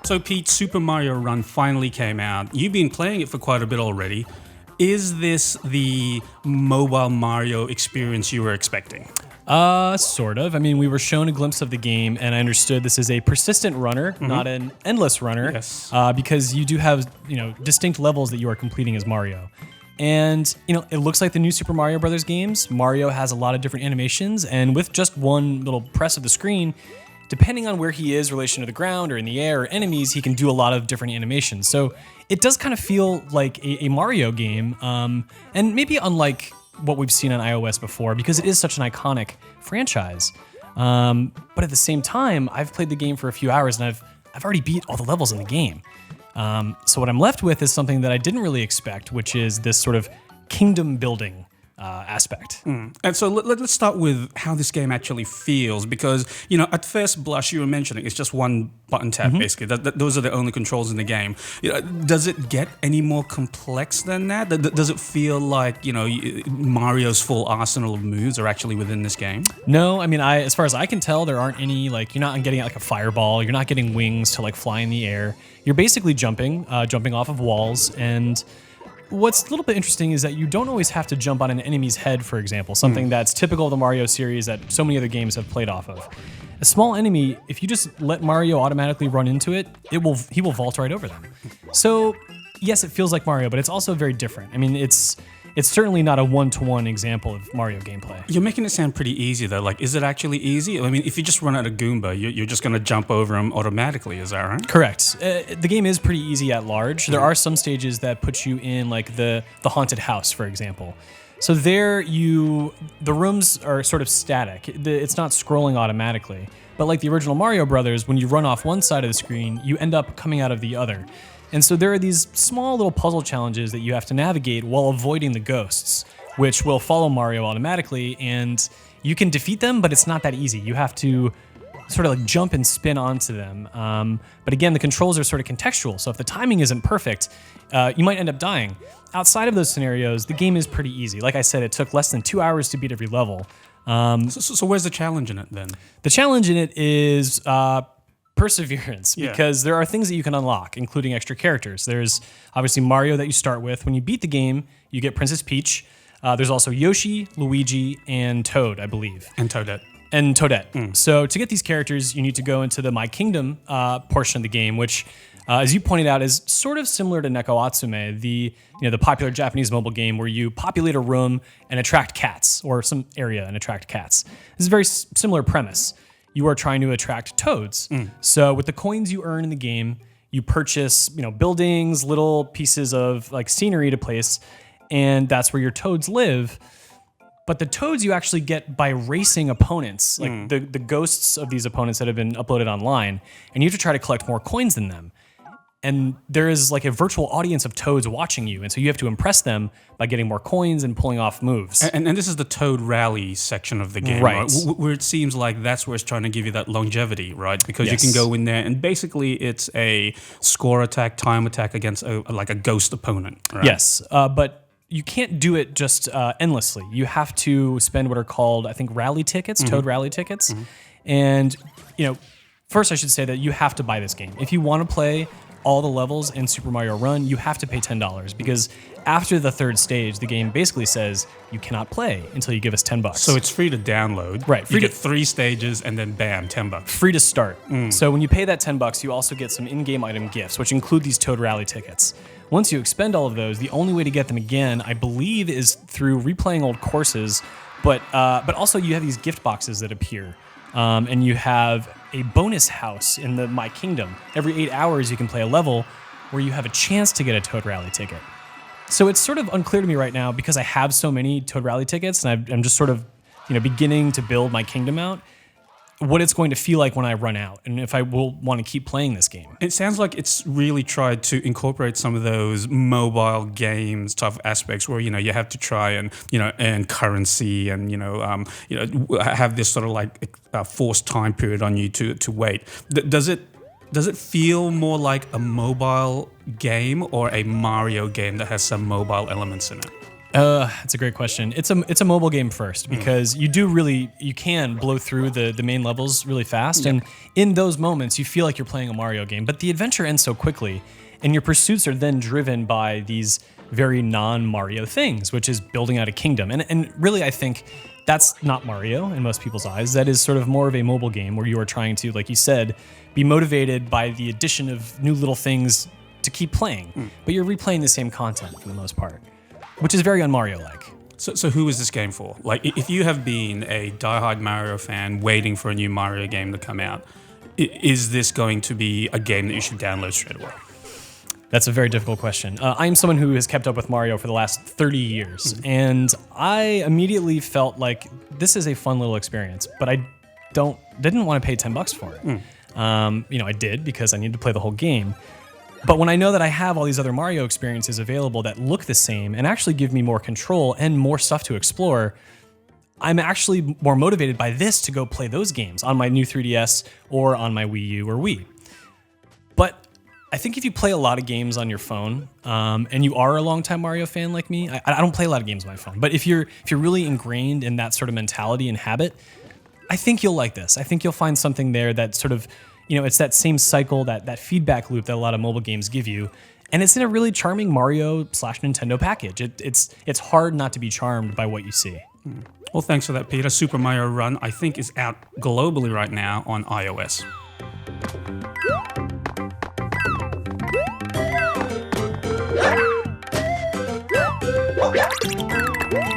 So Pete, Super Mario Run finally came out. You've been playing it for quite a bit already. Is this the mobile Mario experience you were expecting? Sort of. I mean, we were shown a glimpse of the game, and I understood this is a persistent runner, not an endless runner. Yes. Because you do have, distinct levels that you are completing as Mario. And, it looks like the new Super Mario Brothers games. Mario has a lot of different animations, and with just one little press of the screen, depending on where he is in relation to the ground or in the air or enemies, he can do a lot of different animations. So it does kind of feel like a Mario game, and maybe unlike what we've seen on iOS before, because it is such an iconic franchise. But at the same time, I've played the game for a few hours, and I've already beat all the levels in the game. So what I'm left with is something that I didn't really expect, which is this sort of kingdom building aspect. And so let's start with how this game actually feels, because, at first blush, you were mentioning it's just one button tap, basically. Those are the only controls in the game. Does it get any more complex than that? Does it feel like, Mario's full arsenal of moves are actually within this game? No, I mean, as far as I can tell, there aren't any, you're not getting like a fireball, you're not getting wings to fly in the air. You're basically jumping off of walls, and what's a little bit interesting is that you don't always have to jump on an enemy's head, for example, something that's typical of the Mario series that so many other games have played off of. A small enemy, if you just let Mario automatically run into it, he will vault right over them. So, yes, it feels like Mario, but it's also very different. I mean, it's certainly not a one-to-one example of Mario gameplay. You're making it sound pretty easy, though. Is it actually easy? I mean, if you just run out of Goomba, you're just going to jump over him automatically, is that right? Correct. The game is pretty easy at large. There are some stages that put you in, the haunted house, for example. So there, the rooms are sort of static. It's not scrolling automatically. But like the original Mario Brothers, when you run off one side of the screen, you end up coming out of the other. And so there are these small little puzzle challenges that you have to navigate while avoiding the ghosts, which will follow Mario automatically, and you can defeat them, but it's not that easy. You have to sort of jump and spin onto them. But again, the controls are sort of contextual, so if the timing isn't perfect, you might end up dying. Outside of those scenarios, the game is pretty easy. Like I said, it took less than 2 hours to beat every level. So where's the challenge in it, then? The challenge in it is perseverance, because there are things that you can unlock, including extra characters. There's obviously Mario that you start with. When you beat the game, you get Princess Peach. There's also Yoshi, Luigi, and Toad, I believe. And Toadette. So to get these characters, you need to go into the My Kingdom portion of the game, which, as you pointed out, is sort of similar to Neko Atsume, the popular Japanese mobile game where you populate a room and attract cats, or some area and attract cats. This is a very similar premise. You are trying to attract toads. So with the coins you earn in the game, you purchase, buildings, little pieces of scenery to place, and that's where your toads live. But the toads you actually get by racing opponents, the ghosts of these opponents that have been uploaded online, and you have to try to collect more coins than them. And there is a virtual audience of toads watching you, and so you have to impress them by getting more coins and pulling off moves. And this is the Toad Rally section of the game, right? Where it seems like that's where it's trying to give you that longevity, right? Because Yes. you can go in there, and basically it's a score attack, time attack against a ghost opponent, right? Yes, but you can't do it just endlessly. You have to spend what are called, I think, rally tickets, Toad rally tickets. And, first I should say that you have to buy this game. If you want to play all the levels in Super Mario Run, you have to pay $10, because after the third stage, the game basically says you cannot play until you give us $10. So it's free to download. Right. You get 3 stages, and then bam, $10. Free to start. So when you pay that $10, you also get some in-game item gifts, which include these Toad Rally tickets. Once you expend all of those, the only way to get them again, I believe, is through replaying old courses, but also you have these gift boxes that appear. And you have a bonus house in the My Kingdom. Every 8 hours, you can play a level where you have a chance to get a Toad Rally ticket. So it's sort of unclear to me right now, because I have so many Toad Rally tickets, and I'm just sort of, beginning to build My Kingdom out, what it's going to feel like when I run out, and if I will want to keep playing this game. It sounds like it's really tried to incorporate some of those mobile games type of aspects where, you have to try and, earn currency and, have this sort of forced time period on you to wait. Does it feel more like a mobile game or a Mario game that has some mobile elements in it? That's a great question. It's a mobile game first because you can blow through the main levels really fast, and in those moments you feel like you're playing a Mario game. But the adventure ends so quickly, and your pursuits are then driven by these very non-Mario things, which is building out a kingdom. And really, I think that's not Mario in most people's eyes. That is sort of more of a mobile game where you are trying to, like you said, be motivated by the addition of new little things to keep playing. But you're replaying the same content for the most part, which is very un-Mario-like. So who is this game for? Like, if you have been a diehard Mario fan waiting for a new Mario game to come out, is this going to be a game that you should download straight away? That's a very difficult question. I am someone who has kept up with Mario for the last 30 years, and I immediately felt like this is a fun little experience, but I didn't want to pay $10 for it. I did because I needed to play the whole game. But when I know that I have all these other Mario experiences available that look the same and actually give me more control and more stuff to explore, I'm actually more motivated by this to go play those games on my new 3DS or on my Wii U or Wii. But I think if you play a lot of games on your phone, and you are a longtime Mario fan like me, I don't play a lot of games on my phone, but if you're really ingrained in that sort of mentality and habit, I think you'll like this. I think you'll find something there that sort of, it's that same cycle, that feedback loop that a lot of mobile games give you, and it's in a really charming Mario/Nintendo package. It's hard not to be charmed by what you see. Well, thanks for that, Peter. Super Mario Run, I think, is out globally right now on iOS.